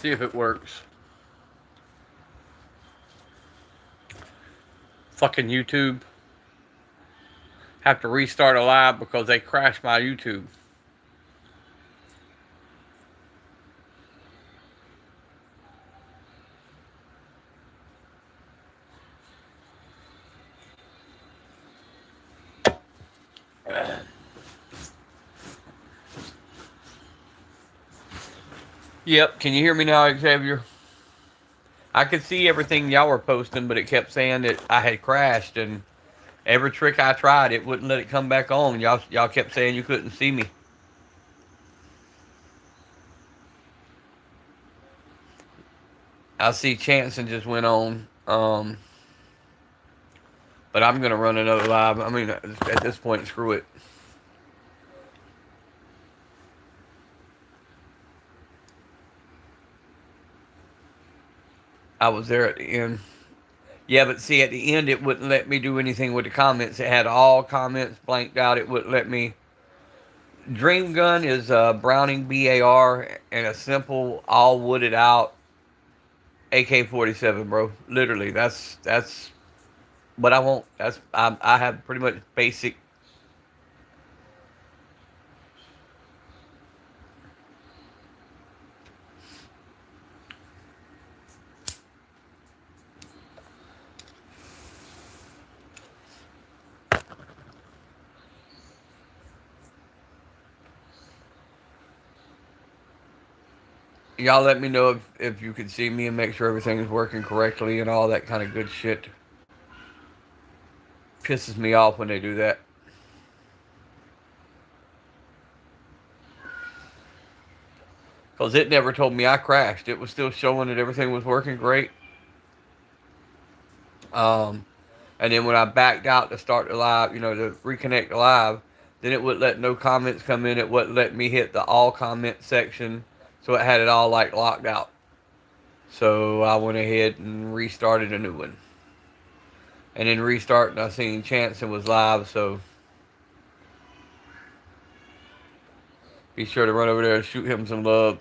See if it works. Fucking YouTube. Have to restart a live because they crashed my YouTube. Yep, can you hear me now, Xavier? I could see everything y'all were posting, but it kept saying that I had crashed, and every trick I tried, it wouldn't let it come back on. Y'all kept saying you couldn't see me. I see Chanson just went on, but I'm gonna run another live. I mean, at this point, screw it. I was there at the end. Yeah, but see, at the end, it wouldn't let me do anything with the comments. It had all comments blanked out. It wouldn't let me. Dream Gun is a Browning BAR and a simple, all wooded out AK-47, bro. Literally, that's what I want. I have pretty much basic. Y'all let me know if you can see me and make sure everything is working correctly and all that kind of good shit. Pisses me off when they do that. Because it never told me I crashed. It was still showing that everything was working great. Um, and then when I backed out to start the live, to reconnect the live, then it wouldn't let no comments come in. It wouldn't let me hit the all comment section. So it had it all like locked out. So I went ahead and restarted a new one. And then restarting, I seen Chanson was live, so be sure to run over there and shoot him some love.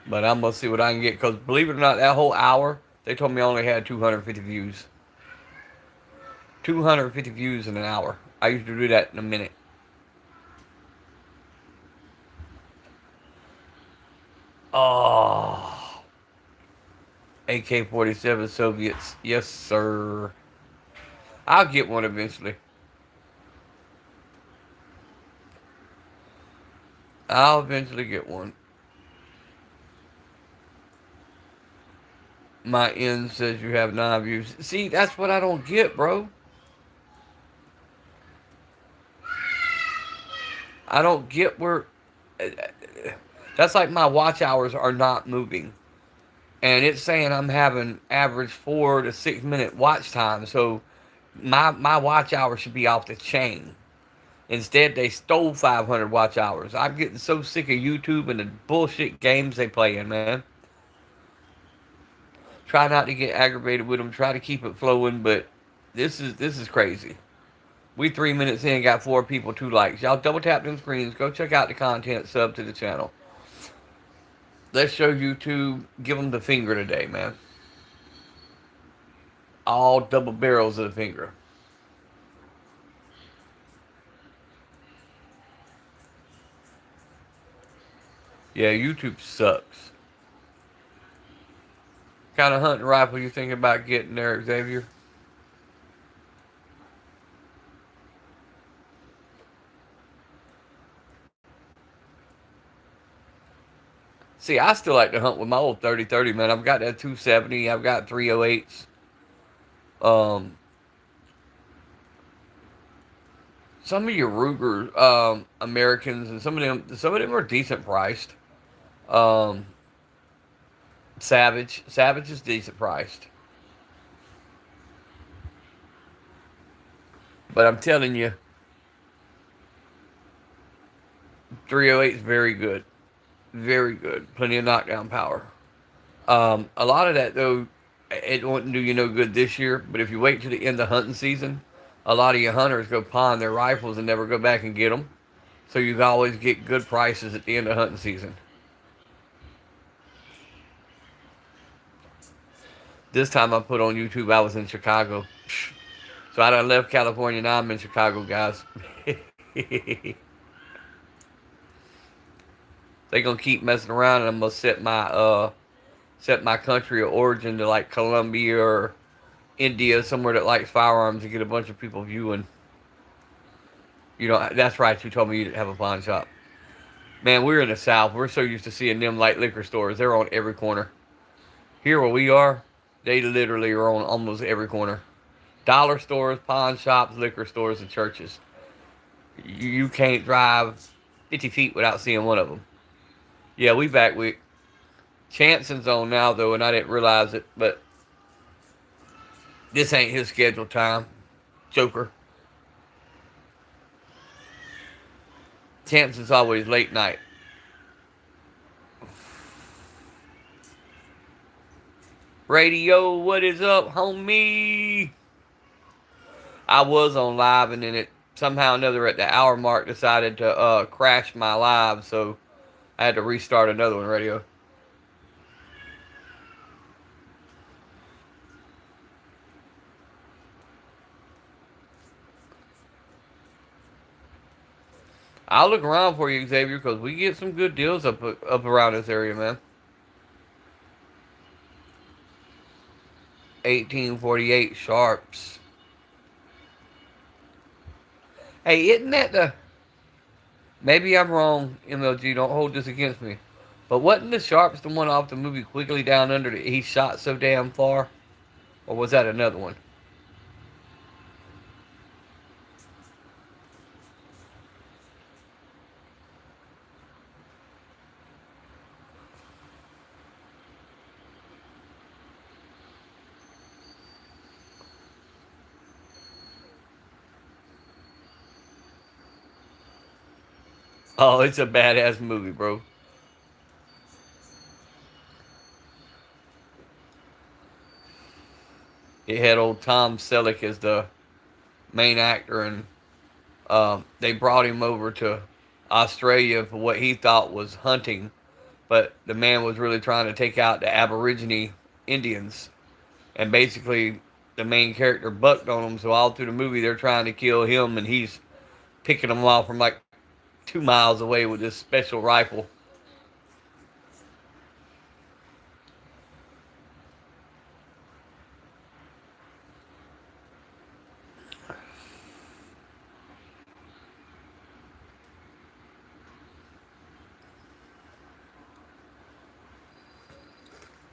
But I'm going to see what I can get. Because believe it or not, that whole hour, they told me I only had 250 views. 250 views in an hour. I used to do that in a minute. Oh. AK-47 Soviets. Yes, sir. I'll get one eventually. I'll eventually get one. My end says you have 9 views. See, that's what I don't get, bro. I don't get where. That's like my watch hours are not moving. And it's saying I'm having average 4 to 6 minute watch time. So my watch hours should be off the chain. Instead, they stole 500 watch hours. I'm getting so sick of YouTube and the bullshit games they play in, man. Try not to get aggravated with them. Try to keep it flowing, but this is crazy. We 3 minutes in, got 4 people, 2 likes. Y'all double tap them screens. Go check out the content. Sub to the channel. Let's show YouTube. Give them the finger today, man. All double barrels of the finger. Yeah, YouTube sucks. Kind of hunting rifle you thinking about getting there, Xavier? See, I still like to hunt with my old 30-30, man. I've got that 270. I've got 308s. Um, some of your Ruger Americans and some of them are decent priced. Um, Savage is decent priced. But I'm telling you, 308 is very good. Very good. Plenty of knockdown power. A lot of that, though, It won't do you no good this year, but if you wait till the end of hunting season, a lot of your hunters go pawn their rifles and never go back and get them. So you always get good prices at the end of hunting season. This time I put on YouTube, I was in Chicago. So I done left California, now I'm in Chicago, guys. They gonna keep messing around, and I'm gonna set my country of origin to like Colombia or India, somewhere that likes firearms, and get a bunch of people viewing. That's right. You told me you didn't have a pawn shop. Man, we're in the South. We're so used to seeing them like liquor stores. They're on every corner. Here where we are, they literally are on almost every corner. Dollar stores, pawn shops, liquor stores, and churches. You can't drive 50 feet without seeing one of them. Yeah, we back with Chanson's on now, though, and I didn't realize it, but this ain't his scheduled time. Joker. Chanson's always late night. Radio, what is up, homie? I was on live, and then it somehow or another at the hour mark decided to crash my live, so I had to restart another one, radio. I'll look around for you, Xavier, because we get some good deals up around this area, man. 1848 Sharps. Hey, isn't that the... Maybe I'm wrong, MLG, don't hold this against me. But wasn't the Sharps the one off the movie Quickly Down Under that he shot so damn far? Or was that another one? Oh, it's a badass movie, bro. It had old Tom Selleck as the main actor, and they brought him over to Australia for what he thought was hunting, but the man was really trying to take out the Aborigine Indians, and basically the main character bucked on him. So all through the movie, they're trying to kill him, and he's picking them off from like 2 miles away with this special rifle.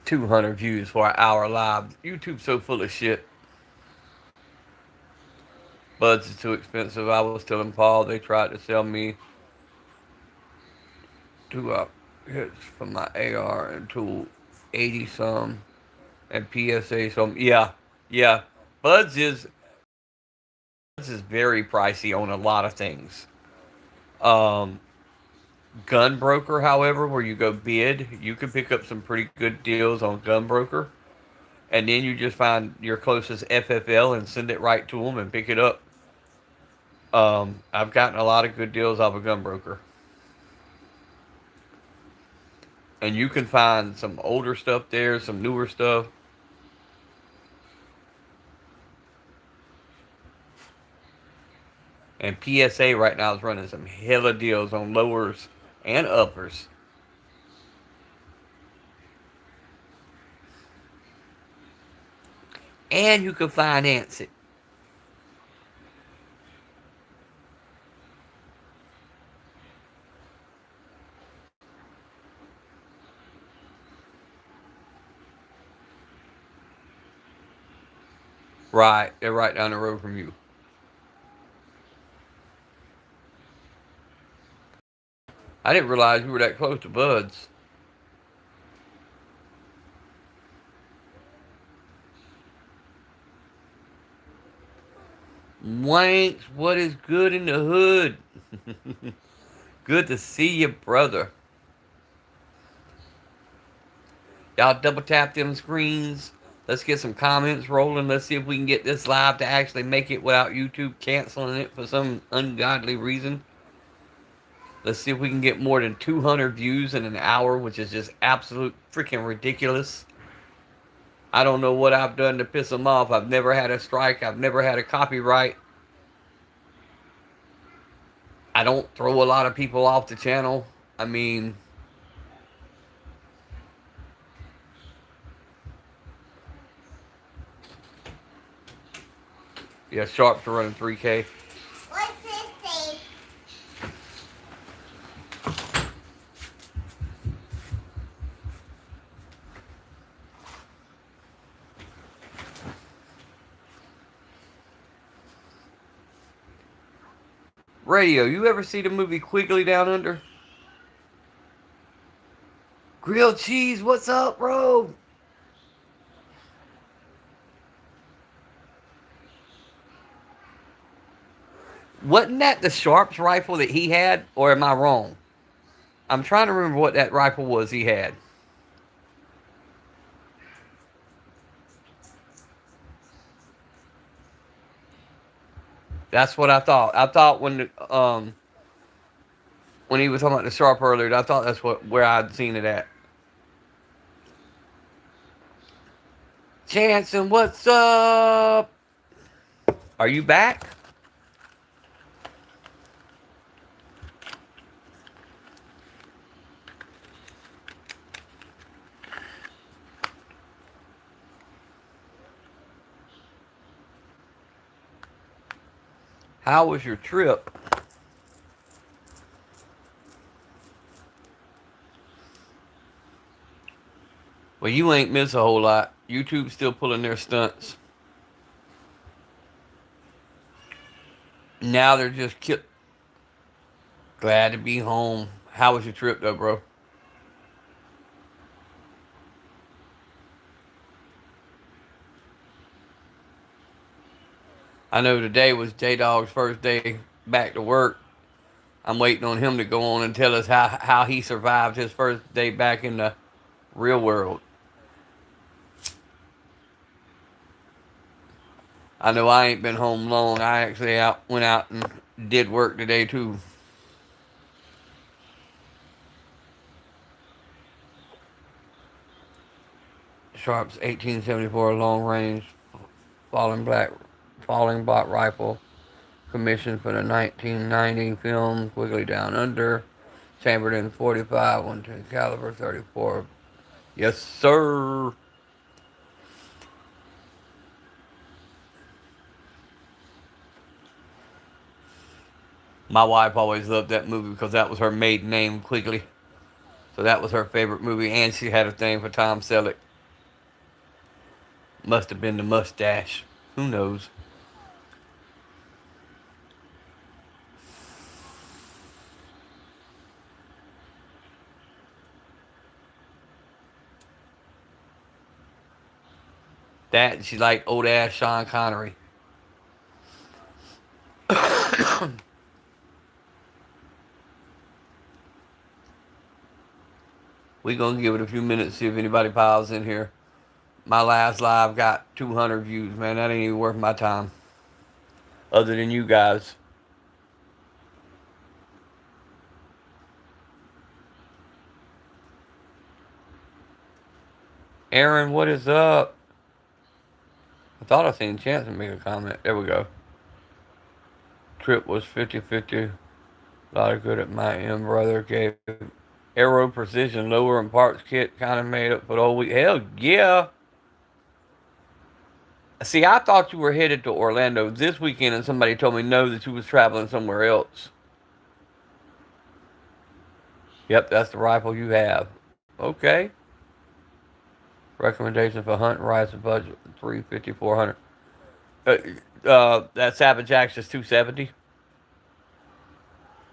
200 views for an hour live. YouTube's so full of shit. Buds is too expensive. I was telling Paul they tried to sell me two hits for my AR and tool 80 some and PSA some. Yeah. Buds is very pricey on a lot of things. Um, Gunbroker, however, where you go bid, you can pick up some pretty good deals on Gunbroker, and then you just find your closest FFL and send it right to them and pick it up. I've gotten a lot of good deals off of Gunbroker. And you can find some older stuff there, some newer stuff. And PSA right now is running some hella deals on lowers and uppers. And you can finance it. Right, they're right down the road from you. I didn't realize you were that close to Buds. Wanks, what is good in the hood? Good to see you, brother. Y'all double tap them screens. Let's get some comments rolling. Let's see if we can get this live to actually make it without YouTube canceling it for some ungodly reason. Let's see if we can get more than 200 views in an hour, which is just absolute freaking ridiculous. I don't know what I've done to piss them off. I've never had a strike. I've never had a copyright. I don't throw a lot of people off the channel. I mean, yeah, Sharps are running 3K. What's this say? Radio, you ever see the movie Quigley Down Under? Grilled cheese, what's up, bro? Wasn't that the Sharps rifle that he had, or am I wrong? I'm trying to remember what that rifle was he had. That's what I thought. I thought when he was talking about the Sharp earlier, I thought that's where I'd seen it at. Jansen, what's up? Are you back? How was your trip? Well, you ain't missed a whole lot. YouTube's still pulling their stunts. Now they're just glad to be home. How was your trip, though, bro? I know today was J-Dog's first day back to work. I'm waiting on him to go on and tell us how he survived his first day back in the real world. I know I ain't been home long. I actually went out and did work today too. Sharp's 1874 long range falling block rifle, commissioned for the 1990 film Quigley Down Under, chambered in 45 110 caliber 34. Yes, sir. My wife always loved that movie because that was her maiden name, Quigley. So that was her favorite movie, and she had a thing for Tom Selleck. Must have been the mustache. Who knows? That, she liked old ass Sean Connery. We gonna give it a few minutes, see if anybody piles in here. My last live got 200 views, man. That ain't even worth my time. Other than you guys. Aaron, what is up? I thought I seen Chance make a comment. There we go. Trip was 50-50. A lot of good at my end, brother. Gave Aero Precision lower and parts kit kind of made up for the whole week. Hell yeah. See, I thought you were headed to Orlando this weekend, and somebody told me no, that you was traveling somewhere else. Yep, that's the rifle you have. Okay. Recommendation for hunt and rifle budget 350, 400. That Savage Axe is 270.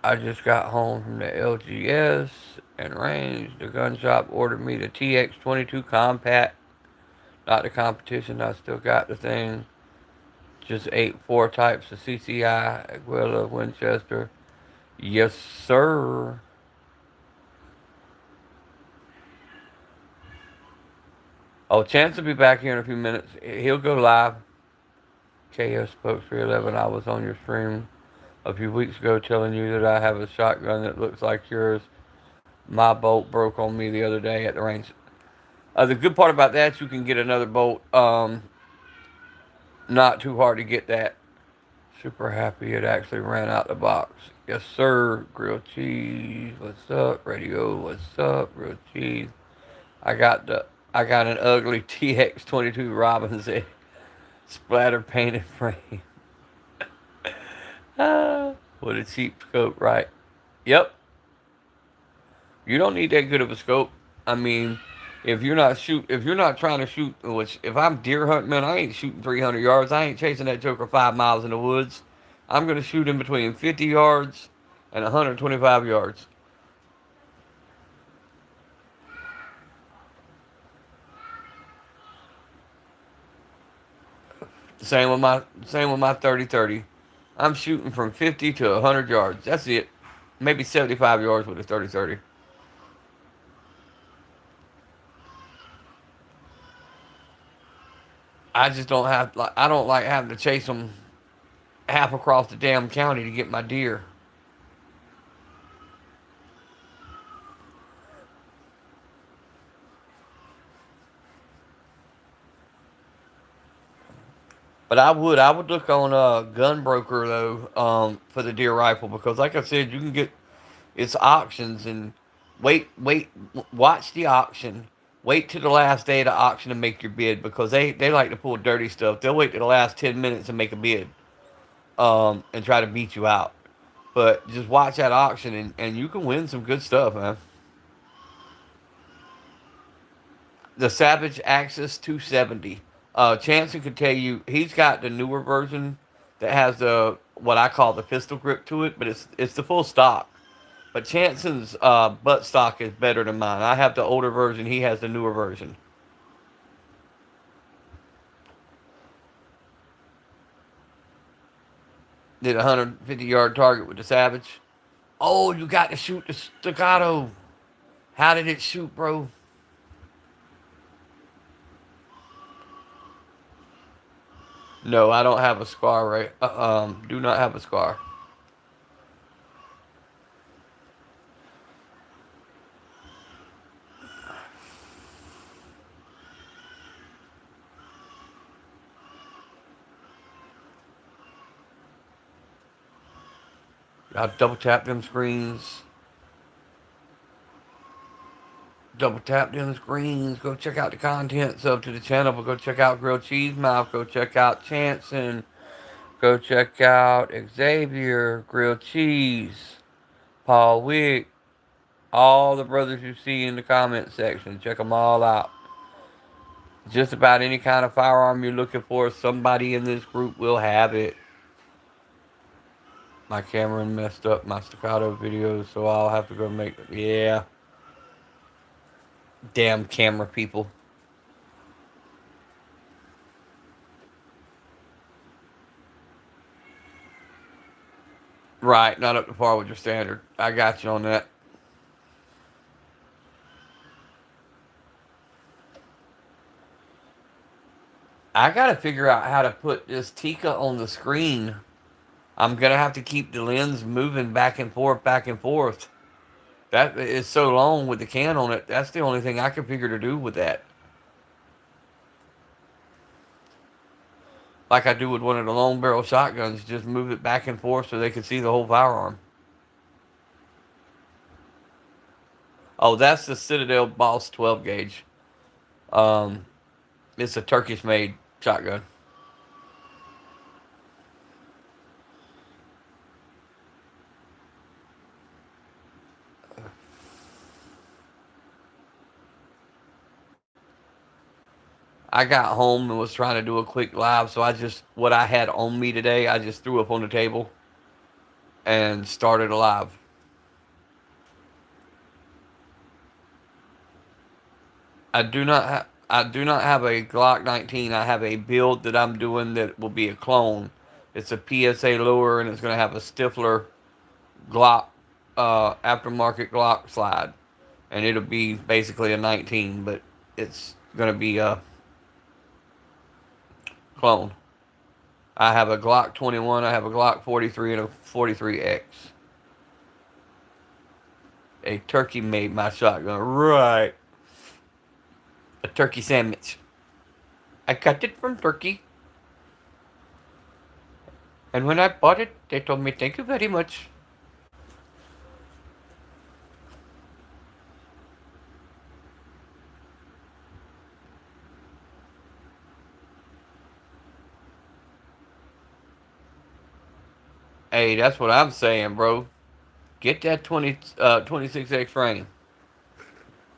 I just got home from the LGS and range. The gun shop ordered me the TX22 Compact. Not the competition. I still got the thing. Just ate 4 types of CCI, Aguila, Winchester. Yes, sir. Oh, Chance will be back here in a few minutes. He'll go live. KO Spokes 311. I was on your stream a few weeks ago telling you that I have a shotgun that looks like yours. My bolt broke on me the other day at the range. The good part about that, you can get another bolt. Not too hard to get that. Super happy it actually ran out the box. Yes, sir. Grilled cheese. What's up? Radio. What's up? Grilled cheese. I got the. I got an ugly TX22 Robinson splatter painted frame. With a cheap scope, right? Yep. You don't need that good of a scope. I mean, if you're not trying to shoot, which if I'm deer hunting, man, I ain't shooting 300 yards. I ain't chasing that joker 5 miles in the woods. I'm gonna shoot in between 50 yards and 125 yards. Same with my 30-30. I'm shooting from 50 to 100 yards. That's it. Maybe 75 yards with a 30-30. I just don't have like I don't like having to chase them half across the damn county to get my deer. But I would look on Gunbroker though, for the deer rifle because, like I said, you can get it's auctions and wait, watch the auction. Wait to the last day of the auction to make your bid because they like to pull dirty stuff. They'll wait to the last 10 minutes and make a bid, and try to beat you out. But just watch that auction and you can win some good stuff, man. The Savage Axis 270. Chanson could tell you he's got the newer version that has the what I call the pistol grip to it, but it's the full stock. But Chanson's butt stock is better than mine. I have the older version. He has the newer version. Did a 150-yard target with the Savage. Oh, you got to shoot the staccato. How did it shoot, bro? No, I don't have a scar. Right? Do not have a scar. I double tap them screens. Double tap them screens. Go check out the content. Sub to the channel. But go check out Grilled Cheese Mouth. Go check out Chanson. Go check out Xavier. Grilled Cheese. Paul Wick. All the brothers you see in the comment section. Check them all out. Just about any kind of firearm you're looking for, somebody in this group will have it. My camera messed up my staccato videos, so I'll have to go make it. Yeah. Damn camera people. Right, not up to par with your standard. I got you on that. I gotta figure out how to put this Tika on the screen. I'm gonna have to keep the lens moving back and forth, back and forth. That is so long with the can on it. That's the only thing I can figure to do with that. Like I do with one of the long barrel shotguns, just move it back and forth so they can see the whole firearm. Oh, that's the Citadel Boss 12 gauge. Um, it's a Turkish made shotgun. I got home and was trying to do a quick live, so what I had on me today, I just threw up on the table and started a live. I do not have a Glock 19. I have a build that I'm doing that will be a clone. It's a PSA lower and it's going to have a Stifler Glock, aftermarket Glock slide, and it'll be basically a 19, but it's gonna be a clone. I have a Glock 21, I have a Glock 43, and a 43X. A turkey made my shotgun. Right. A turkey sandwich. I got it from Turkey. And when I bought it, they told me thank you very much. Hey, that's what I'm saying, bro. Get that 26X frame.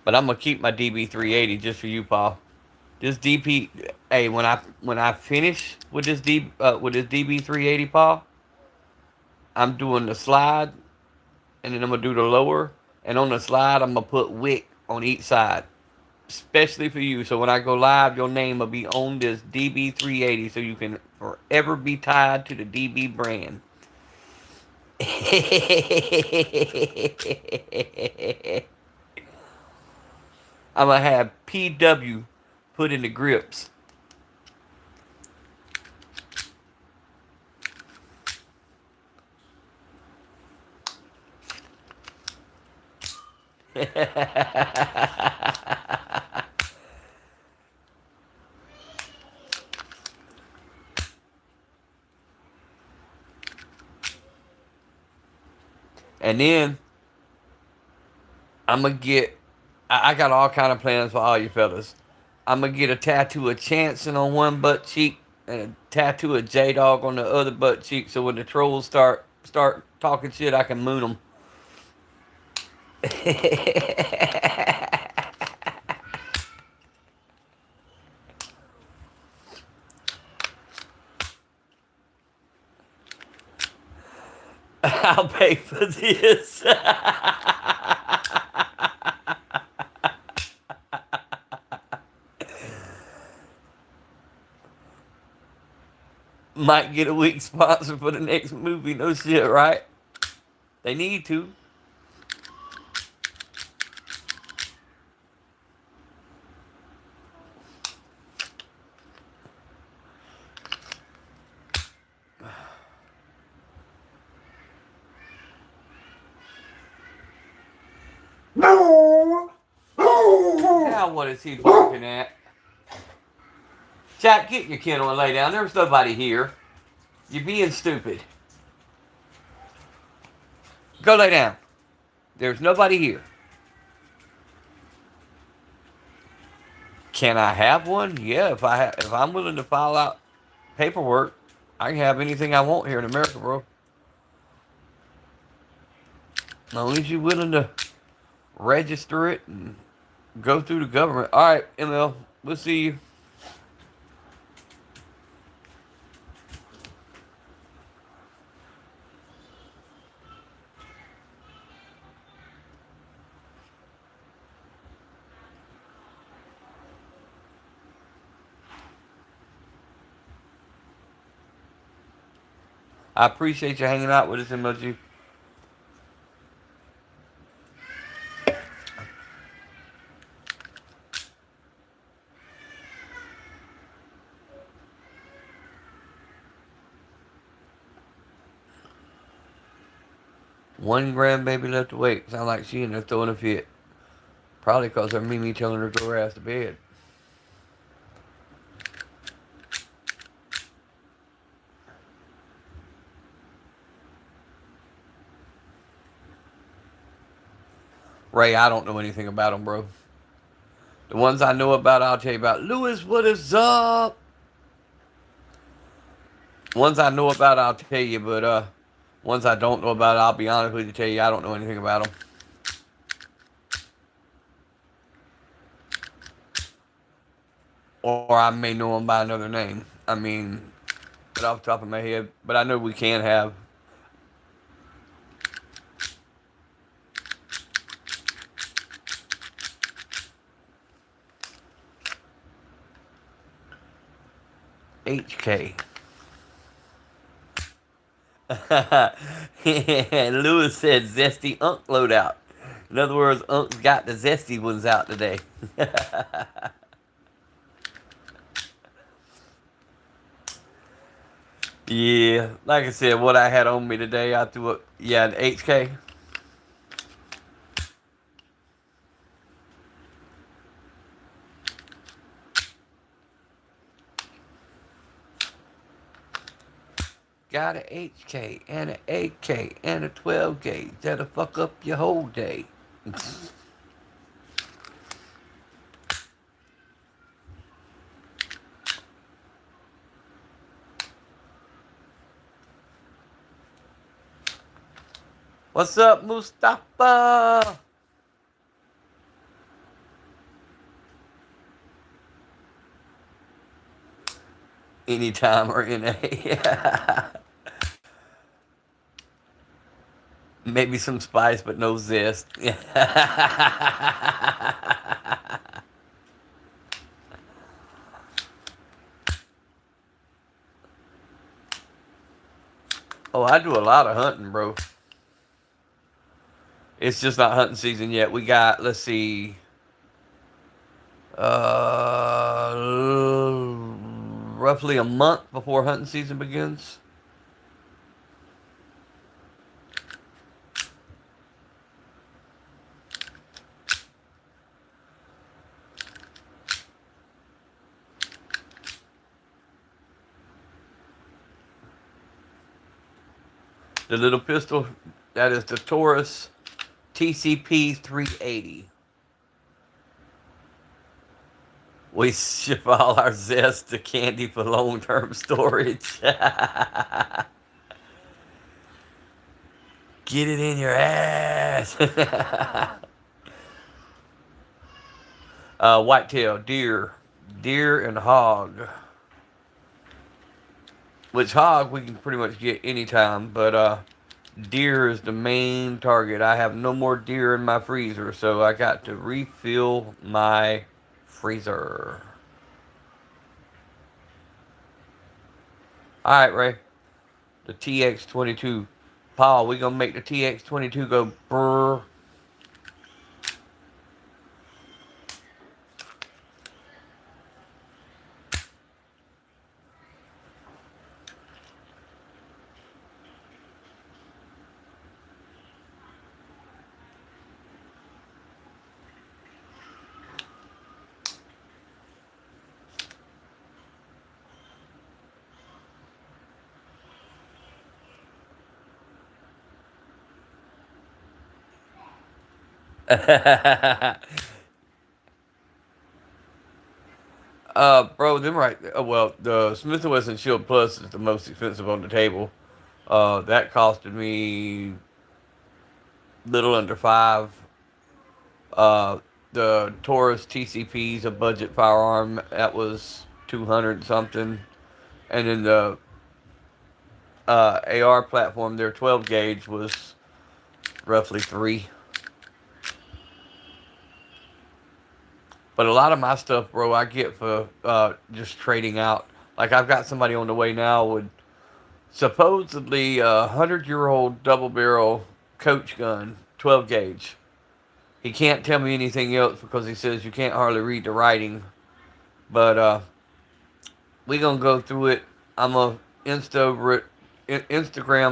But I'm gonna keep my DB380 just for you, Paul. This DP, hey, when I finish with this DB380, Paul, I'm doing the slide, and then I'm gonna do the lower, and on the slide I'm gonna put wick on each side, especially for you. So when I go live, your name will be on this DB380, so you can forever be tied to the DB brand. I'm gonna have PW put in the grips. And then I'm gonna get. I got all kind of plans for all you fellas. I'm gonna get a tattoo of Chanson on one butt cheek and a tattoo of J Dog on the other butt cheek. So when the trolls start talking shit, I can moon them. I'll pay for this. Might get a week sponsor for the next movie. No shit, right? They need to. Now what is he barking at? Jack, get your kennel and lay down. There's nobody here. You're being stupid. Go lay down. There's nobody here. Can I have one? Yeah, if I'm willing to file out paperwork, I can have anything I want here in America, bro. As long as you're willing to register it and go through the government. All right, ML, we'll see you. I appreciate you hanging out with us, MLG. One grandbaby left awake. Sound like she in there throwing a fit. Probably because her Mimi telling her to go her ass to bed. Ray, I don't know anything about them, bro. The ones I know about, I'll tell you about. Lewis, what is up? Ones I know about, I'll tell you, but ones I don't know about, I'll be honest with you, tell you I don't know anything about them. Or I may know them by another name. I mean, but off the top of my head, but I know we can have. HK. Lewis said zesty unk loadout. In other words, Unk's got the zesty ones out today. Yeah, like I said, what I had on me today, I threw it. Yeah, an HK. Got a HK and an AK and a 12 gauge that'll fuck up your whole day. What's up, Mustafa? Anytime or NA. Maybe some spice, but no zest. Oh, I do a lot of hunting, bro. It's just not hunting season yet. We got, let's see, roughly a month before hunting season begins. The little pistol, that is the Taurus TCP 380. We ship all our zest to candy for long-term storage. Get it in your ass. Whitetail, deer and hog. Which hog we can pretty much get anytime, but deer is the main target. I have no more deer in my freezer, so I got to refill my freezer. All right, Ray. The TX22. Paul, we gonna make the TX22 go brrr. Bro, them right. Well, the Smith& Wesson Shield Plus is the most expensive on the table. That costed me little under five. Uh, the Taurus TCP's a budget firearm that was 200 something, and then the AR platform, their 12 gauge was roughly three. But a lot of my stuff, bro, I get for just trading out. Like I've got somebody on the way now with supposedly a 100-year-old double barrel coach gun, 12 gauge. He can't tell me anything else because he says you can't hardly read the writing. But we gonna go through it. I'm gonna Instagram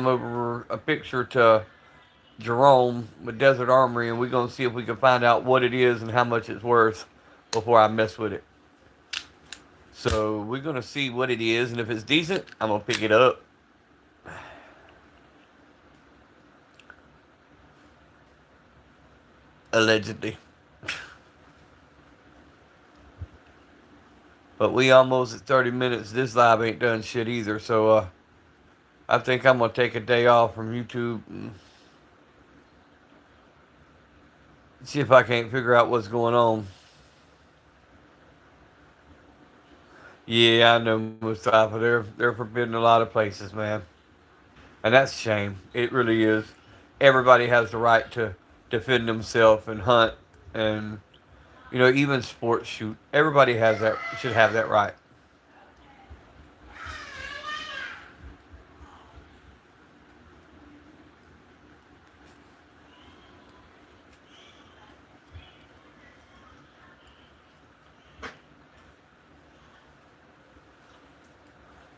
over a picture to Jerome with Desert Armory, and we're gonna see if we can find out what it is and how much it's worth before I mess with it. So we're gonna see what it is, and if it's decent, I'm gonna pick it up. Allegedly. But we almost at 30 minutes. This live ain't done shit either, so I think I'm gonna take a day off from YouTube and see if I can't figure out what's going on. Yeah, I know Mustafa. They're forbidden a lot of places, man, and that's a shame. It really is. Everybody has the right to defend themselves and hunt, and even sports shoot. Everybody has that should have that right.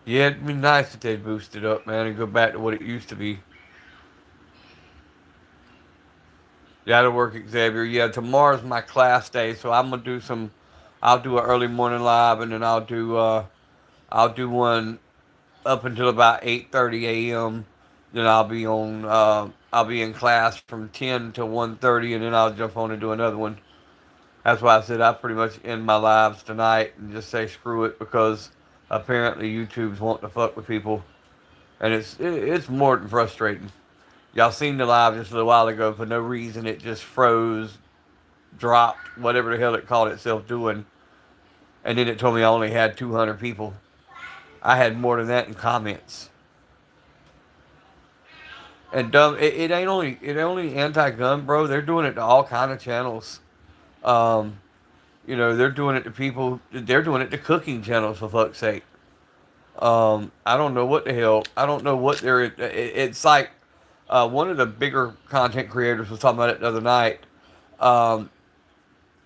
Yeah, it'd be nice if they boost it up, man, and go back to what it used to be. Yeah, that'll work, Xavier. Yeah, tomorrow's my class day, so I'm gonna do some. I'll do an early morning live, and then I'll do one up until about 8:30 a.m. Then I'll be in class from 10 to 1:30, and then I'll jump on and do another one. That's why I said I pretty much end my lives tonight and just say screw it because apparently YouTube's wanting to fuck with people, and it's more than frustrating. Y'all seen the live just a little while ago. For no reason, it just froze, dropped, whatever the hell it called itself doing, and then it told me I only had 200 people. I had more than that in comments. And dumb, it ain't only anti-gun, bro. They're doing it to all kind of channels. Um, they're doing it to people. They're doing it to cooking channels for fuck's sake. I don't know what the hell. I don't know what they're. It's like one of the bigger content creators was talking about it the other night. Um,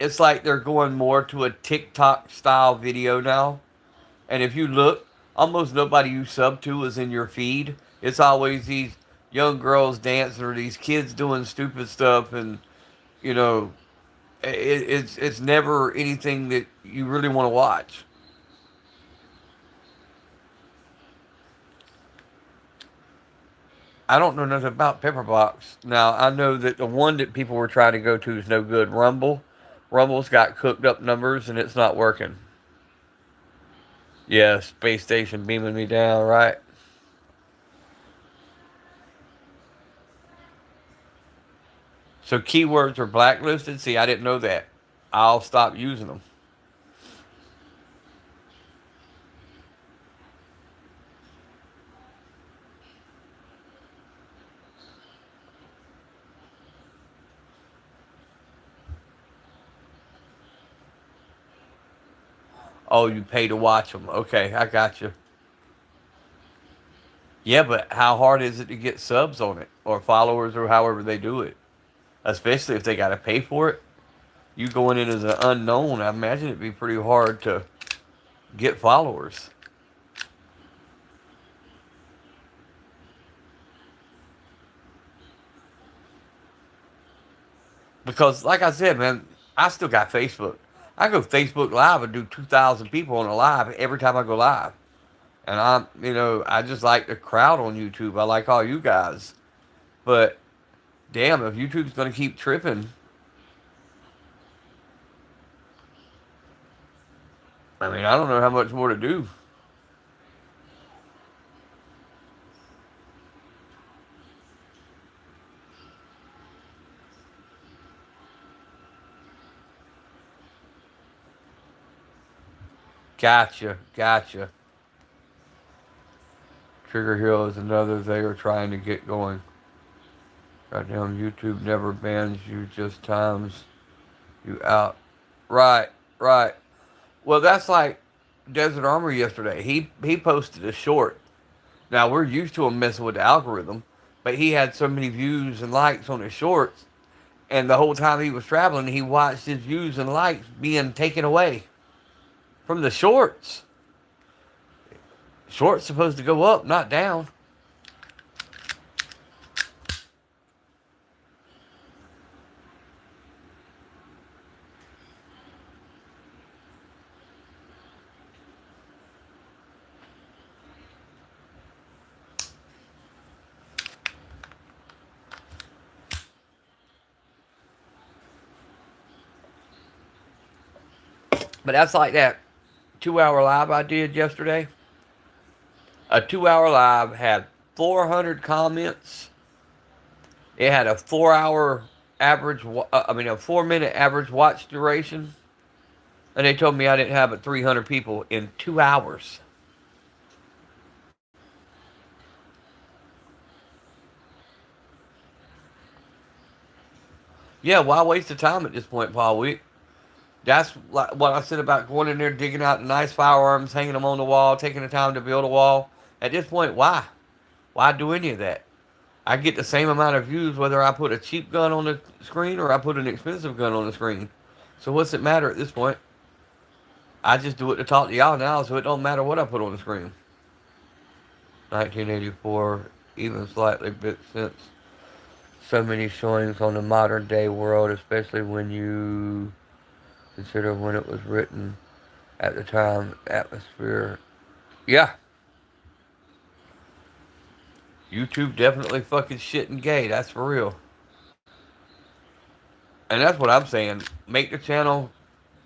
it's like they're going more to a TikTok style video now. And if you look, almost nobody you sub to is in your feed. It's always these young girls dancing or these kids doing stupid stuff, and you know, it's never anything that you really want to watch. I don't know nothing about Pepperbox. Now I know that the one that people were trying to go to is no good. Rumble's got cooked up numbers and it's not working. Yeah, space station beaming me down, right? So keywords are blacklisted. See, I didn't know that. I'll stop using them. Oh, you pay to watch them. Okay, I got you. Yeah, but how hard is it to get subs on it or followers or however they do it? Especially if they got to pay for it. You going in as an unknown, I imagine it'd be pretty hard to get followers. Because, like I said, man, I still got Facebook. I go Facebook Live and do 2,000 people on a live every time I go live. And I just like the crowd on YouTube. I like all you guys. But, damn, if YouTube's going to keep tripping, I mean, I don't know how much more to do. Gotcha, gotcha. Trigger Hill is another they are trying to get going. Goddamn, YouTube never bans you, just times you out. Right, right. Well, that's like Desert Armor yesterday. He posted a short. Now we're used to him messing with the algorithm, but he had so many views and likes on his shorts, and the whole time he was traveling, he watched his views and likes being taken away from the shorts. Shorts supposed to go up, not down. But that's like that 2 hour live I did yesterday. A 2 hour live had 400 comments. It had a 4 hour average, a 4 minute average watch duration. And they told me I didn't have but 300 people in 2 hours. Yeah, why waste the time at this point, Paul? That's like what I said about going in there, digging out nice firearms, hanging them on the wall, taking the time to build a wall. At this point, why? Why do any of that? I get the same amount of views whether I put a cheap gun on the screen or I put an expensive gun on the screen. So what's it matter at this point? I just do it to talk to y'all now, so it don't matter what I put on the screen. 1984, even slightly bit since so many showings on the modern day world, especially when you consider when it was written at the time, atmosphere. Yeah, YouTube definitely fucking shit and gay. That's for real. And that's what I'm saying. Make the channel,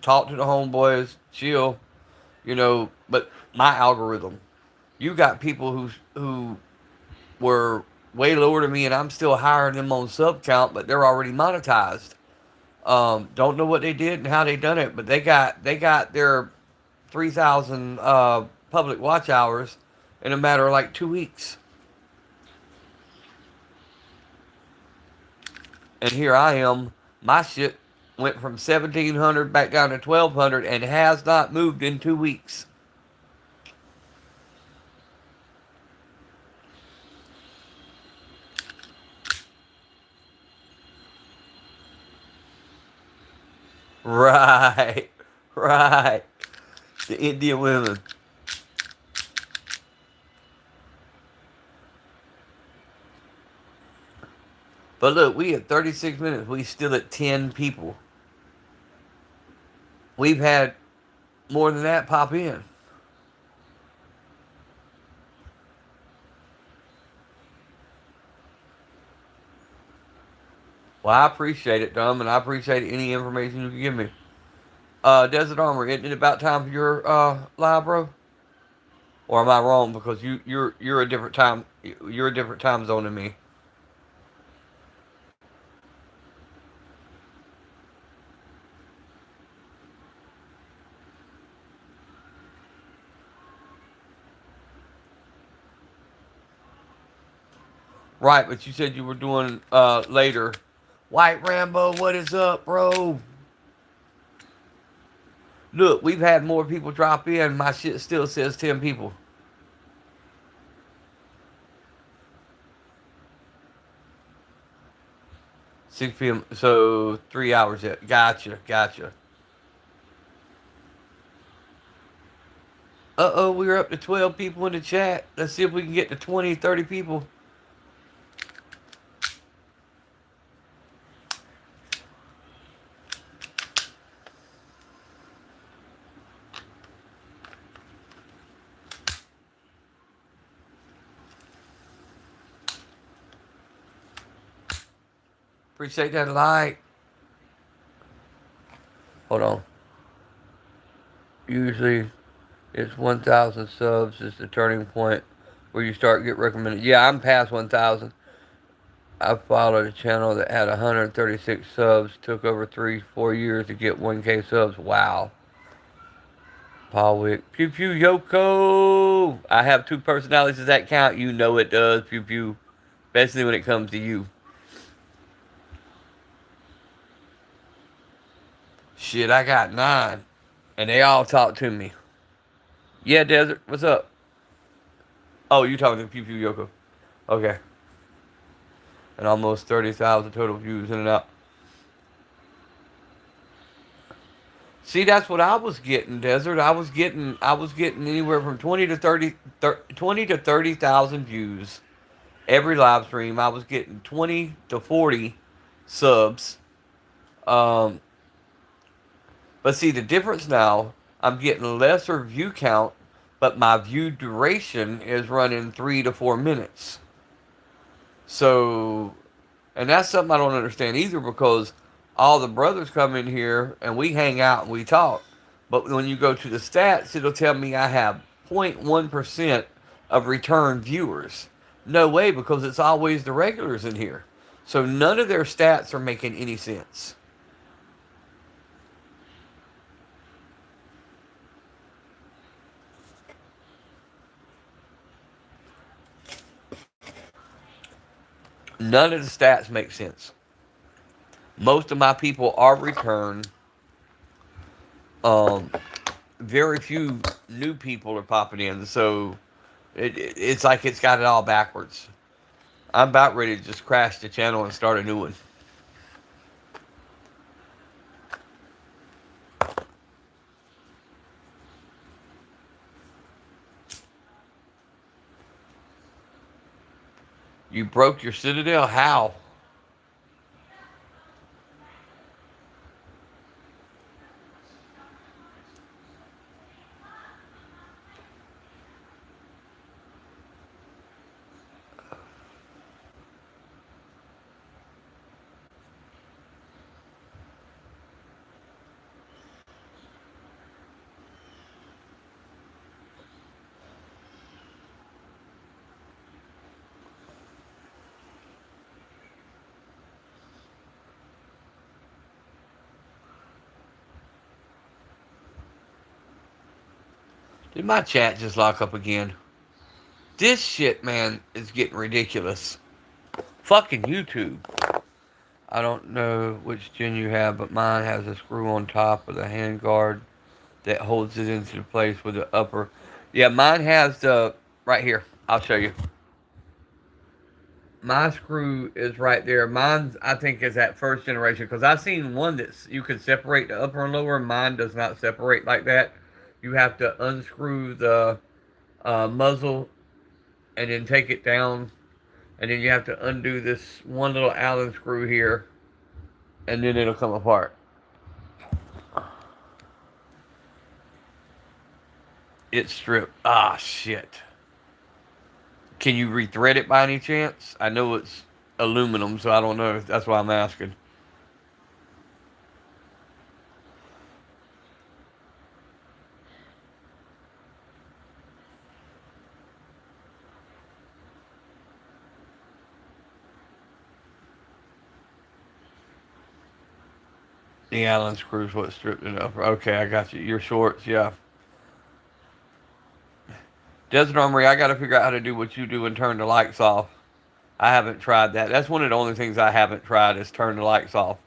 talk to the homeboys, chill, but my algorithm. You got people who were way lower than me, and I'm still higher than them on sub count, but they're already monetized. Don't know what they did and how they done it, but they got their 3,000 public watch hours in a matter of like 2 weeks. And here I am. My shit went from 1,700 back down to 1,200 and has not moved in 2 weeks. Right, right. The Indian women. But look, we at 36 minutes. We still at 10 people. We've had more than that pop in. Well, I appreciate it, Dom, and I appreciate any information you can give me. Desert Armor, isn't it about time for your live, bro? Or am I wrong? Because you're a different time. You're a different time zone than me. Right, but you said you were doing later. White Rambo, what is up, bro? Look, we've had more people drop in. My shit still says 10 people. 6 p.m. So 3 hours yet. Gotcha, gotcha. Uh-oh, we're up to 12 people in the chat. Let's see if we can get to 20, 30 people. Appreciate that like. Hold on. Usually it's 1,000 subs is the turning point where you start get recommended. Yeah, I'm past 1,000. I followed a channel that had 136 subs. Took over 3-4 years to get 1K subs. Wow. Paul Wick. Pew Pew Yoko. I have two personalities. Does that count? You know it does. Pew Pew. Especially when it comes to you. Shit, I got 9. And they all talk to me. Yeah, Desert. What's up? Oh, you talking to Pew Pew Yoko. Okay. And almost 30,000 total views in and out. See, that's what I was getting, Desert. I was getting anywhere from 20 to 30,000 views every live stream. I was getting 20 to 40 subs. Um, but see, the difference now, I'm getting lesser view count, but my view duration is running 3 to 4 minutes. So, and that's something I don't understand either because all the brothers come in here and we hang out and we talk. But when you go to the stats, it'll tell me I have 0.1% of return viewers. No way, because it's always the regulars in here. So none of their stats are making any sense. None of the stats make sense. Most of my people are returned. Um, Very few new people are popping in, so it's like it's got it all backwards. I'm about ready to just crash the channel and start a new one. You broke your Citadel? How? Did my chat just lock up again? This shit, man, is getting ridiculous. Fucking YouTube. I don't know which gen you have, but mine has a screw on top of the handguard that holds it into place with the upper. Yeah, mine has the right here. I'll show you. My screw is right there. Mine, I think, is that first generation because I've seen one that's you can separate the upper and lower. Mine does not separate like that. You have to unscrew the muzzle and then take it down, and then you have to undo this one little Allen screw here, and then it'll come apart. It's stripped. Ah, shit. Can you rethread it by any chance? I know it's aluminum, so I don't know. That's why I'm asking. The Allen screws what stripped it up. Okay, I got you. Your shorts, yeah. Desert Armory, I got to figure out how to do what you do and turn the lights off. I haven't tried that. That's one of the only things I haven't tried is turn the lights off.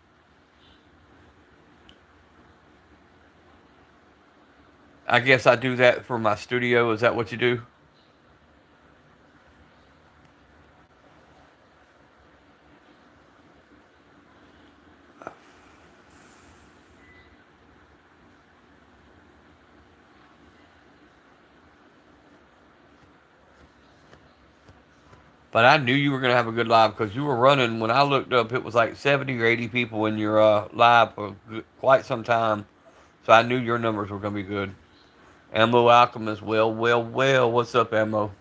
I guess I do that for my studio. Is that what you do? But I knew you were going to have a good live because you were running. When I looked up, it was like 70 or 80 people in your live for quite some time. So I knew your numbers were going to be good. Ammo Alchemist, well. What's up, Ammo?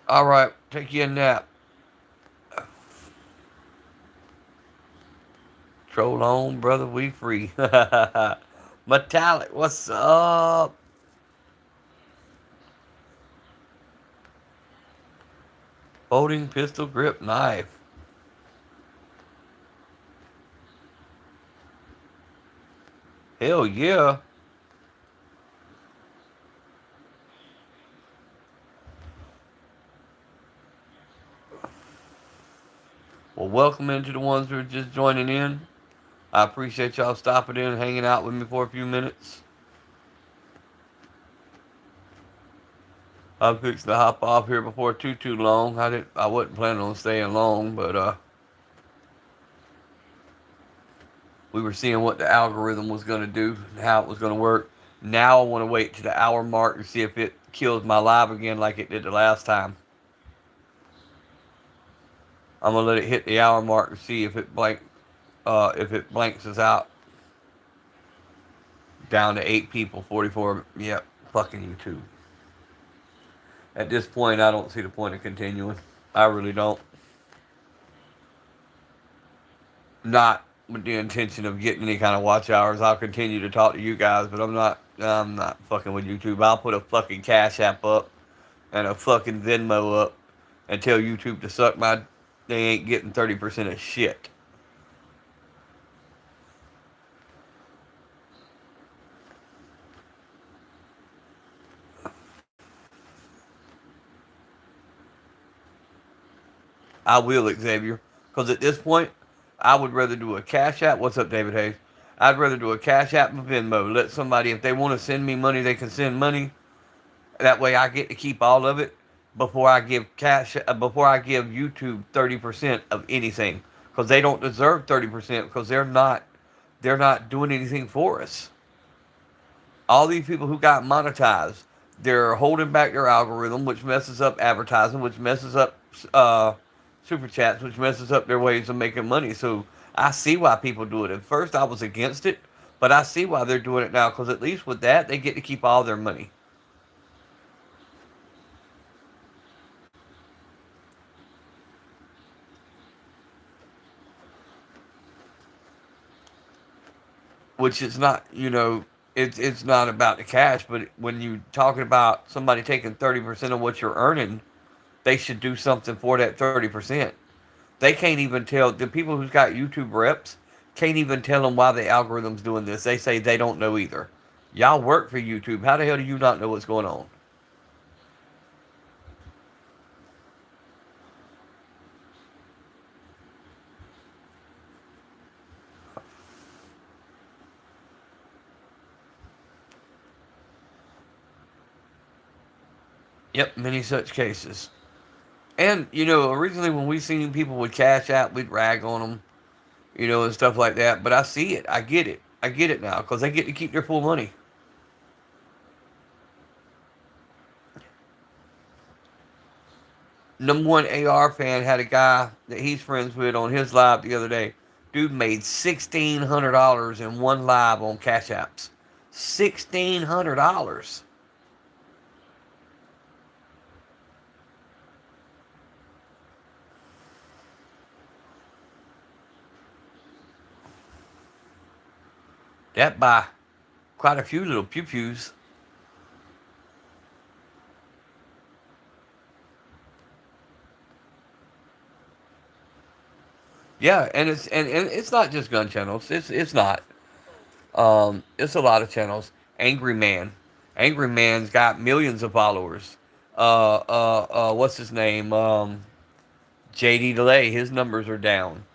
All right, take you a nap. Troll on, brother, we free. Metallic, what's up? Folding pistol grip knife. Hell yeah. Well, welcome into the ones who are just joining in. I appreciate y'all stopping in and hanging out with me for a few minutes. I'm fixing to hop off here before too long. I wasn't planning on staying long, but we were seeing what the algorithm was going to do and how it was going to work. Now I want to wait to the hour mark to see if it kills my live again like it did the last time. I'm gonna let it hit the hour mark to see if it blanks us out down to 8 people, 44. Yep, fucking YouTube. At this point, I don't see the point of continuing. I really don't. Not with the intention of getting any kind of watch hours. I'll continue to talk to you guys, but I'm not. I'm not fucking with YouTube. I'll put a fucking Cash App up and a fucking Venmo up and tell YouTube to suck my. They ain't getting 30% of shit. I will, Xavier. Because at this point, I would rather do a Cash App. What's up, David Hayes? I'd rather do a Cash App and Venmo. Let somebody, if they want to send me money, they can send money. That way, I get to keep all of it before I give before I give YouTube 30% of anything, because they don't deserve 30% because they're not doing anything for us. All these people who got monetized, They're holding back their algorithm, which messes up advertising, which messes up uh, super chats, which messes up their ways of making money. So I see why people do it. At first, I was against it, but I see why they're doing it now because at least with that, they get to keep all their money. Which is not, it's not about the cash, but when you talking about somebody taking 30% of what you're earning, they should do something for that 30%. They can't even tell the people who's got YouTube reps can't even tell them why the algorithm's doing this. They say they don't know either. Y'all work for YouTube. How the hell do you not know what's going on? Yep, many such cases. And originally when we seen people with Cash App, we'd rag on them, and stuff like that. But I see it. I get it. I get it now because they get to keep their full money. Number one AR fan had a guy that he's friends with on his live the other day. Dude made $1,600 in one live on Cash Apps. $1,600. That buy quite a few little pew pews. Yeah, and it's not just gun channels. It's not. It's a lot of channels. Angry Man. Angry Man's got millions of followers. What's his name? JD Delay. His numbers are down.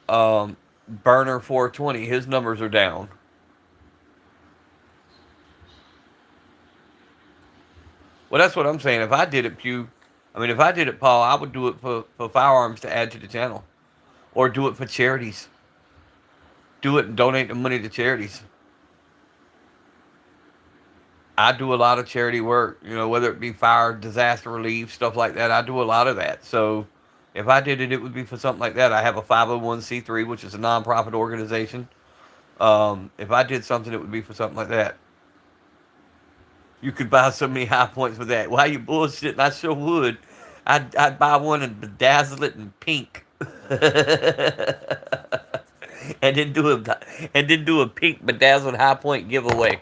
Burner 420. His numbers are down. Well, that's what I'm saying. If I did it, if I did it, Paul, I would do it for firearms to add to the channel, or do it for charities. Do it and donate the money to charities. I do a lot of charity work, whether it be fire, disaster relief, stuff like that. I do a lot of that. So if I did it, it would be for something like that. I have a 501c3, which is a nonprofit organization. If I did something, it would be for something like that. You could buy so many high points with that. Why you bullshitting? I sure would. I'd buy one and bedazzle it in pink. and then do a pink bedazzled high point giveaway.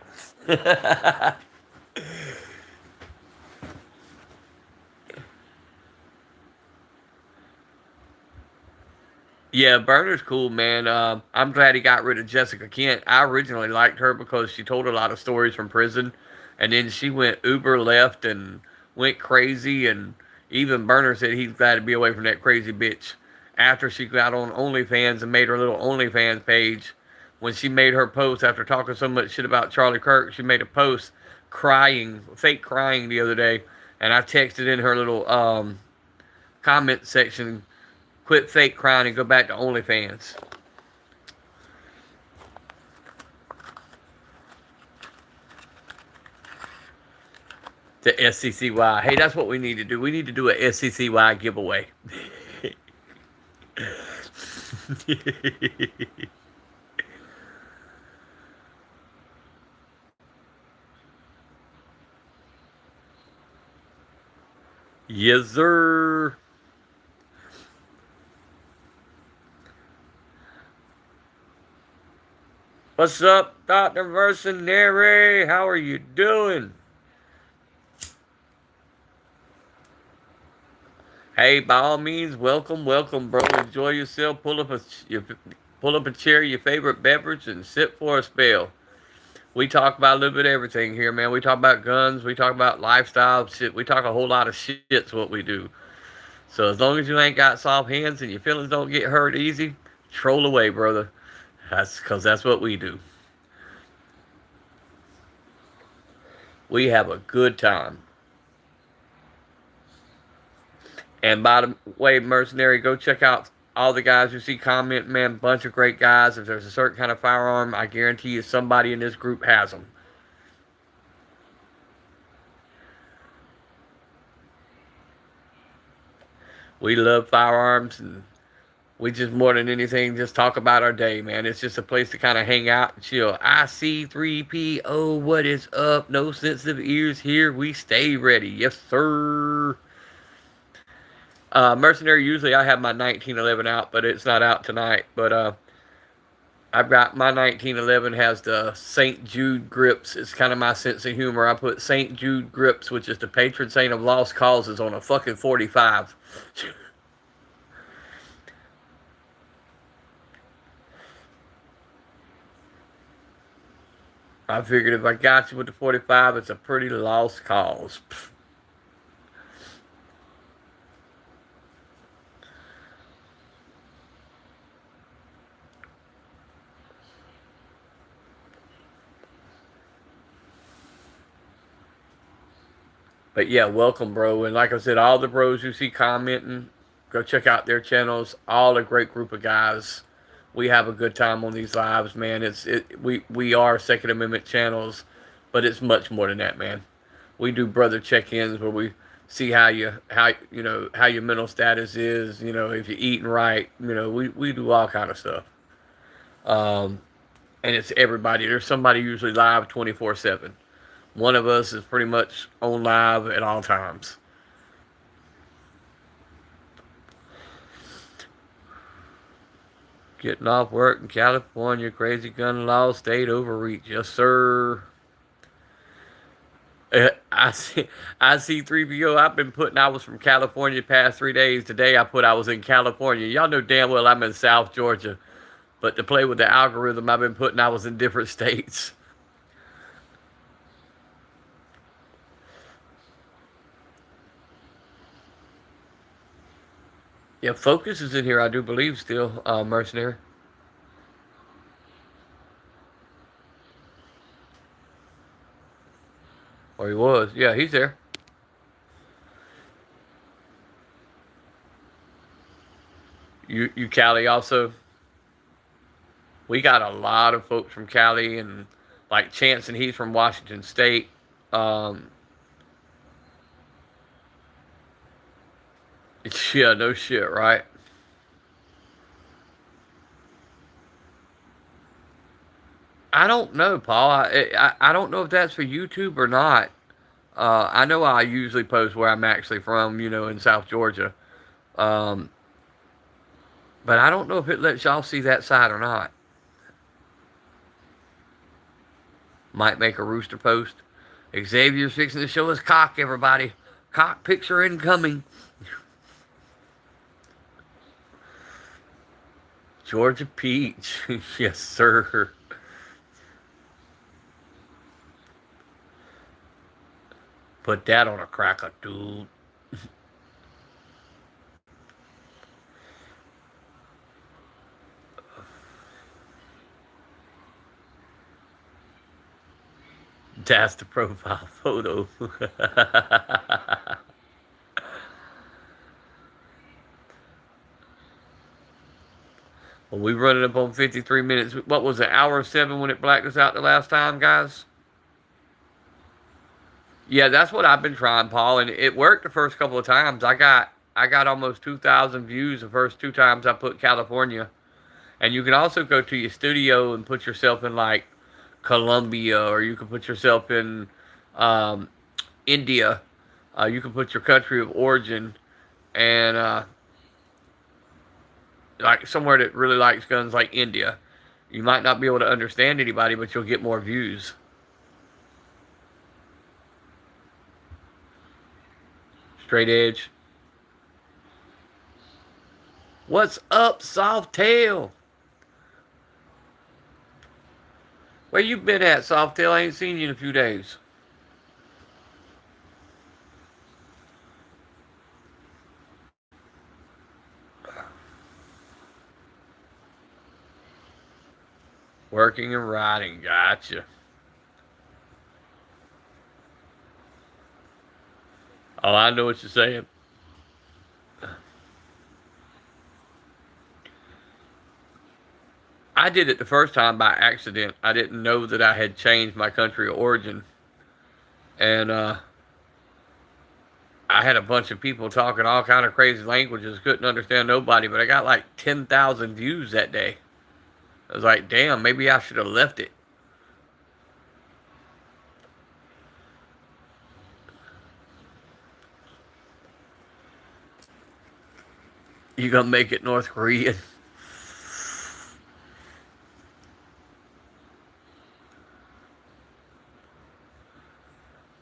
Yeah, Burner's cool, man. I'm glad he got rid of Jessica Kent. I originally liked her because she told a lot of stories from prison, and then she went uber left and went crazy. And even Burner said he's glad to be away from that crazy bitch. After she got on OnlyFans and made her little OnlyFans page, when she made her post after talking so much shit about Charlie Kirk, she made a post crying, fake crying the other day, and I texted in her little comment section, quit fake crying and go back to OnlyFans. The SCCY. Hey, that's what we need to do. We need to do a SCCY giveaway. Yes, sir. What's up, Dr. Mercenary? How are you doing? Hey, by all means, welcome, welcome, bro. Enjoy yourself. Pull up a chair, your favorite beverage, and sit for a spell. We talk about a little bit of everything here, man. We talk about guns. We talk about lifestyle shit. We talk a whole lot of shit's what we do. So as long as you ain't got soft hands and your feelings don't get hurt easy, troll away, brother. That's what we do. We have a good time. And by the way, Mercenary, go check out all the guys you see comment, man. Bunch of great guys. If there's a certain kind of firearm, I guarantee you somebody in this group has them. We love firearms, and we just more than anything just talk about our day, man. It's just a place to kind of hang out and chill. IC3PO, what is up? No sensitive ears here. We stay ready. Yes, sir. Mercenary, usually I have my 1911 out, but it's not out tonight. But I've got my 1911 has the St. Jude grips. It's kind of my sense of humor. I put St. Jude grips, which is the patron saint of lost causes, on a fucking 45. I figured if I got you with the 45, it's a pretty lost cause. But yeah, welcome, bro. And like I said, all the bros you see commenting, go check out their channels. All a great group of guys. We have a good time on these lives, man. We are Second Amendment channels, but it's much more than that, man. We do brother check-ins where we see how your mental status is. If you're eating right. We do all kind of stuff. And it's everybody. There's somebody usually live 24/7. One of us is pretty much on live at all times. Getting off work in California, crazy gun law, state overreach. Yes, sir. I see 3PO. I've been putting I was from California the past 3 days. Today I put I was in California. Y'all know damn well I'm in South Georgia. But to play with the algorithm, I've been putting I was in different states. Yeah, Focus is in here, I do believe, still, Mercenary. Or he was. Yeah, he's there. You Cali also. We got a lot of folks from Cali, and like Chance, and he's from Washington State. Um, yeah, no shit, right? I don't know, Paul. I don't know if that's for YouTube or not. I know I usually post where I'm actually from, in South Georgia. Um, but I don't know if it lets y'all see that side or not. Might make a rooster post. Xavier's fixing to show us cock, everybody. Cock picture incoming. Georgia Peach. Yes, sir. Put that on a cracker, dude. That's the profile photo. Well, we running up on 53 minutes. What was it, hour 7 when it blacked us out the last time, guys? Yeah, that's what I've been trying, Paul, and it worked the first couple of times. I got almost 2,000 views the first 2 times I put California. And you can also go to your studio and put yourself in like Colombia, or you can put yourself in um, India. You can put your country of origin, and like somewhere that really likes guns, like India. You might not be able to understand anybody, but you'll get more views. Straight edge. What's up, Soft Tail? Where you been at, Soft Tail? I ain't seen you in a few days. Working and riding. Gotcha. Oh, I know what you're saying. I did it the first time by accident. I didn't know that I had changed my country of origin. And I had a bunch of people talking all kind of crazy languages, couldn't understand nobody, but I got like 10,000 views that day. I was like, damn, maybe I should have left it. You gonna make it North Korean?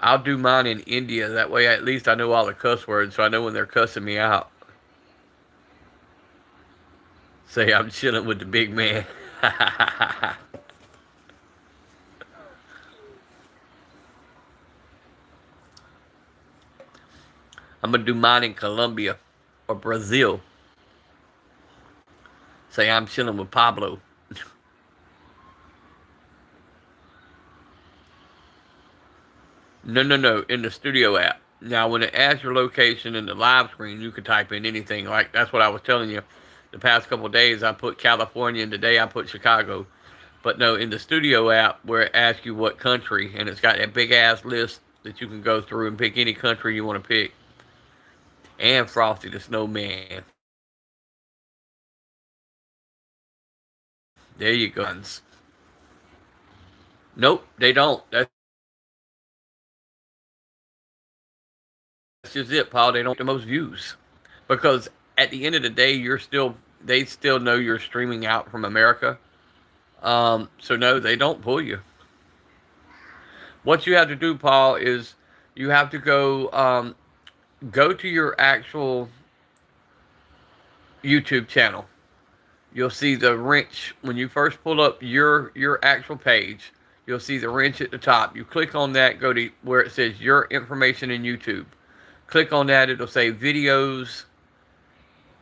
I'll do mine in India. That way, at least I know all the cuss words, so I know when they're cussing me out. Say I'm chilling with the big man. I'm gonna do mine in Colombia or Brazil. Say I'm chilling with Pablo. No, no, no. In the studio app. Now, when it adds your location in the live screen, you can type in anything. Like that's what I was telling you. The past couple of days, I put California, and today I put Chicago. But no, in the studio app, where it asks you what country, and it's got that big ass list that you can go through and pick any country you want to pick. And Frosty the Snowman. There you go. Nope, they don't. That's just it, Paul. They don't get the most views because at the end of the day, they still know you're streaming out from America. So no, they don't pull you. What you have to do, Paul, is you have to go to your actual YouTube channel. You'll see the wrench when you first pull up your actual page. You'll see the wrench at the top. You click on that, go to where it says your information in YouTube. Click on that, it'll say videos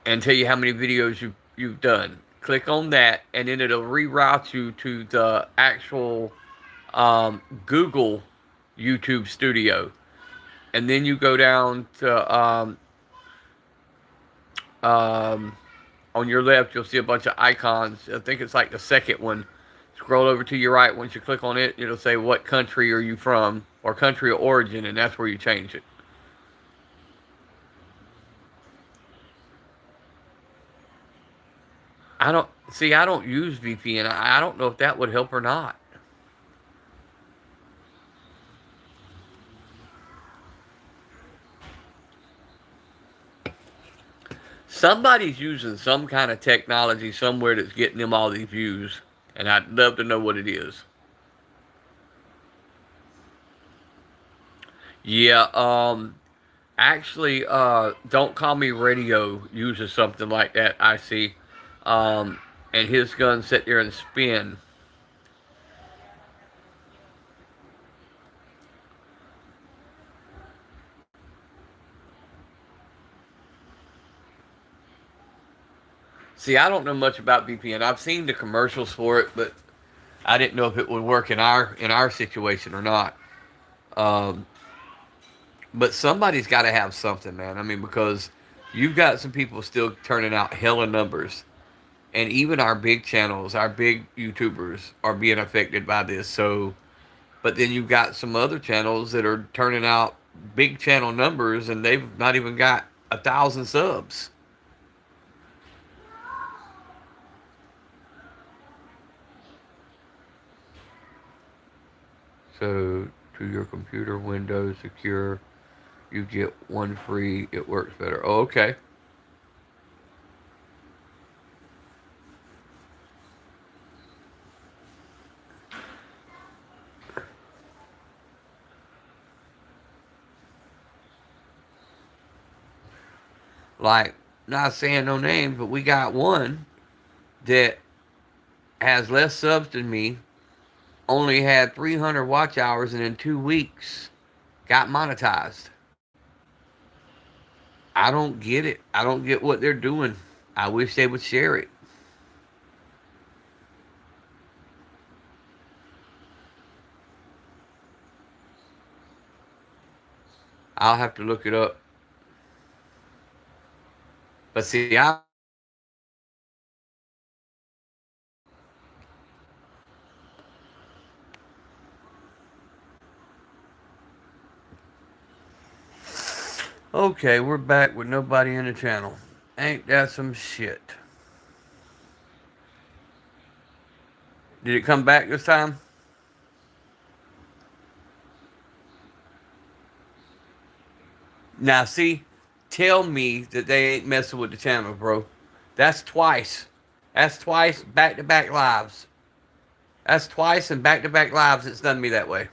and tell you how many videos you've done. Click on that, and then it'll reroute you to the actual Google YouTube Studio. And then you go down to on your left, you'll see a bunch of icons. I think it's like the second one. Scroll over to your right. Once you click on it, it'll say what country are you from or country of origin, and that's where you change it. I don't use VPN. I don't know if that would help or not. Somebody's using some kind of technology somewhere that's getting them all these views, and I'd love to know what it is. Yeah, actually, Don't Call Me Radio uses something like that, I see. And his guns sit there and spin. See, I don't know much about VPN. I've seen the commercials for it, but I didn't know if it would work in our situation or not. Um, but somebody's got to have something, man. I mean, because you've got some people still turning out hella numbers, and even our big channels, our big YouTubers are being affected by this. So, but then you've got some other channels that are turning out big channel numbers, and they've not even got 1,000 subs. So, to your computer, Windows Secure, you get one free. It works better. Oh, okay. Like, not saying no names, but we got one that has less subs than me, only had 300 watch hours, and in 2 weeks got monetized. I don't get it. I don't get what they're doing. I wish they would share it. I'll have to look it up. But see, Okay, we're back with nobody in the channel. Ain't that some shit? Did it come back this time? Now, see, tell me that they ain't messing with the channel, bro. That's twice. That's twice back to back lives. That's twice and back to back lives it's done me that way.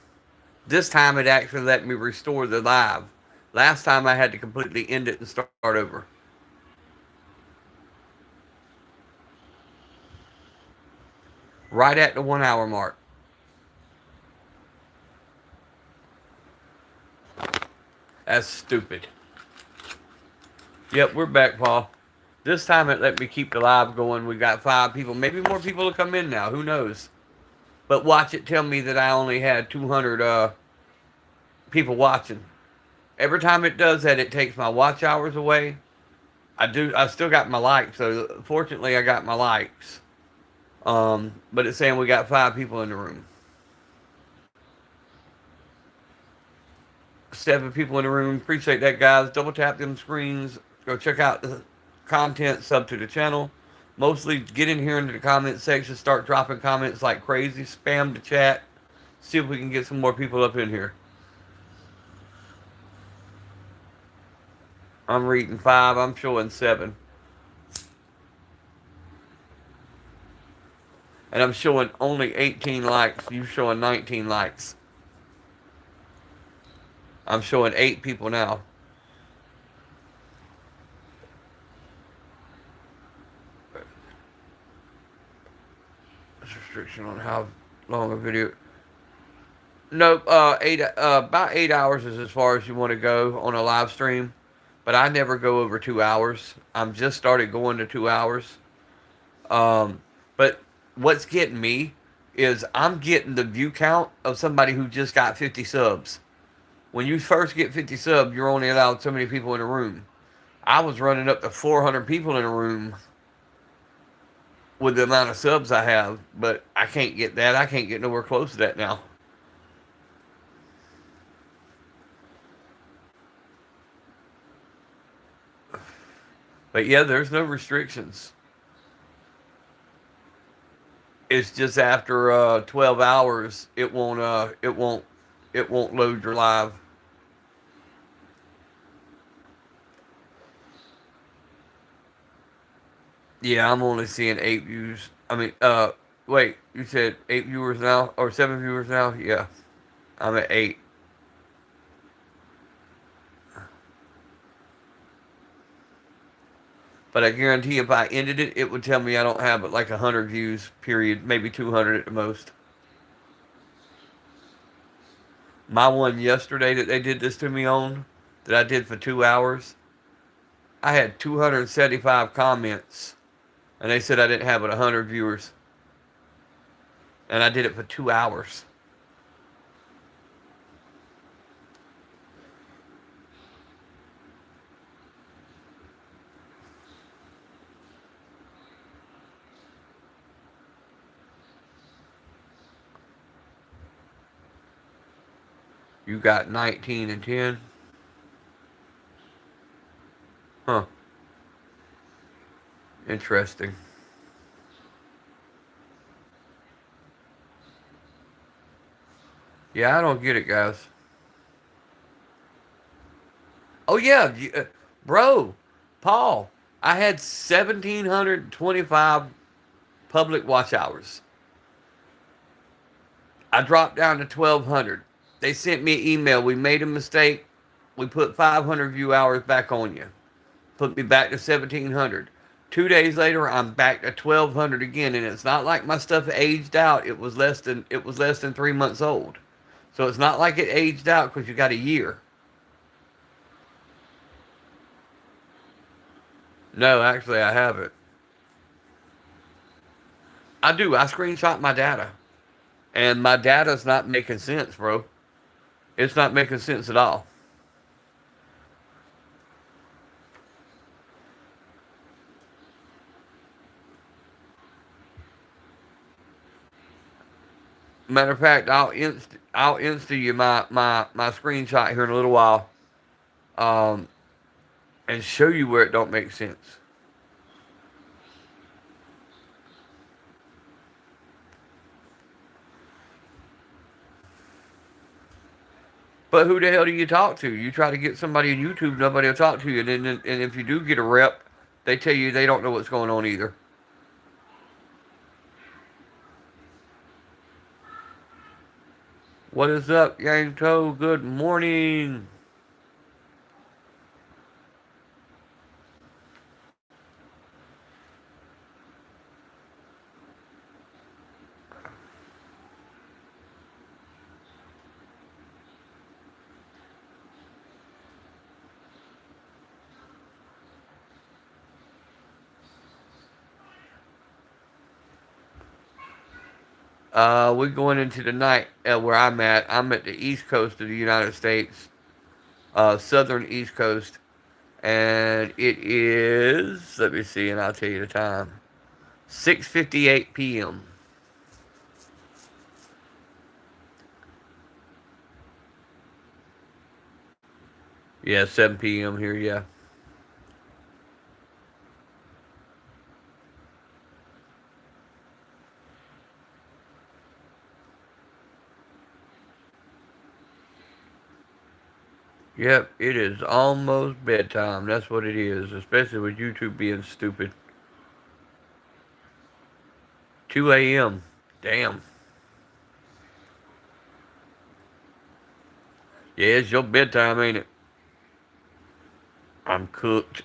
This time it actually let me restore the live. Last time I had to completely end it and start over. Right at the 1 hour mark. That's stupid. Yep, we're back, Paul. This time it let me keep the live going. We got 5 people. Maybe more people will come in now. Who knows? But watch it tell me that I only had 200 people watching. Every time it does that, it takes my watch hours away. I still got my likes, so fortunately I got my likes. But it's saying we got 5 people in the room. 7 people in the room. Appreciate that, guys. Double tap them screens. Go check out the content. Sub to the channel. Mostly get in here into the comment section. Start dropping comments like crazy. Spam the chat. See if we can get some more people up in here. I'm reading 5. I'm showing 7. And I'm showing only 18 likes. You showing 19 likes. I'm showing 8 people now. There's restriction on how long a video. Nope. About 8 hours is as far as you want to go on a live stream. But I never go over 2 hours. I'm just started going to 2 hours. But what's getting me is I'm getting the view count of somebody who just got 50 subs. When you first get 50 subs, you're only allowed so many people in a room. I was running up to 400 people in a room with the amount of subs I have, but I can't get that. I can't get nowhere close to that now. But yeah, there's no restrictions. It's just after 12 hours, it won't load your live. Yeah, I'm only seeing 8 views. I mean, wait, you said 8 viewers now or 7 viewers now? Yeah, I'm at 8. But I guarantee if I ended it, it would tell me I don't have but like 100 views. Period, maybe 200 at the most. My one yesterday that they did this to me on, that I did for 2 hours, I had 275 comments, and they said I didn't have but 100 viewers, and I did it for 2 hours. You got 19 and 10. Huh. Interesting. Yeah, I don't get it, guys. Oh yeah, bro, Paul. I had 1,725 public watch hours. I dropped down to 1,200. They sent me an email. We made a mistake. We put 500 view hours back on you. Put me back to 1,700. 2 days later, I'm back to 1,200 again, and it's not like my stuff aged out. It was less than 3 months old, so it's not like it aged out because you got a year. No, actually, I haven't. I do. I screenshot my data, and my data's not making sense, bro. It's not making sense at all. Matter of fact, I'll insta you my screenshot here in a little while. and show you where it don't make sense. But who the hell do you talk to? You try to get somebody on YouTube, nobody will talk to you. And if you do get a rep, they tell you they don't know what's going on either. What is up, Yang Toe? Good morning. We're going into the night where I'm at. I'm at the east coast of the United States, southern east coast, and it is. Let me see, and I'll tell you the time. 6:58 p.m. Yeah, 7 p.m. here. Yeah. Yep, it is almost bedtime. That's what it is, especially with YouTube being stupid. 2 a.m. Damn. Yeah, it's your bedtime, ain't it? I'm cooked.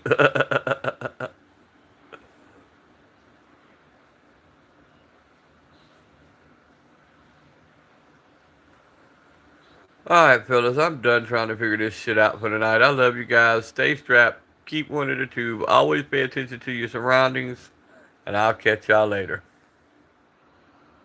Alright, fellas, I'm done trying to figure this shit out for tonight. I love you guys. Stay strapped. Keep one in the tube. Always pay attention to your surroundings. And I'll catch y'all later.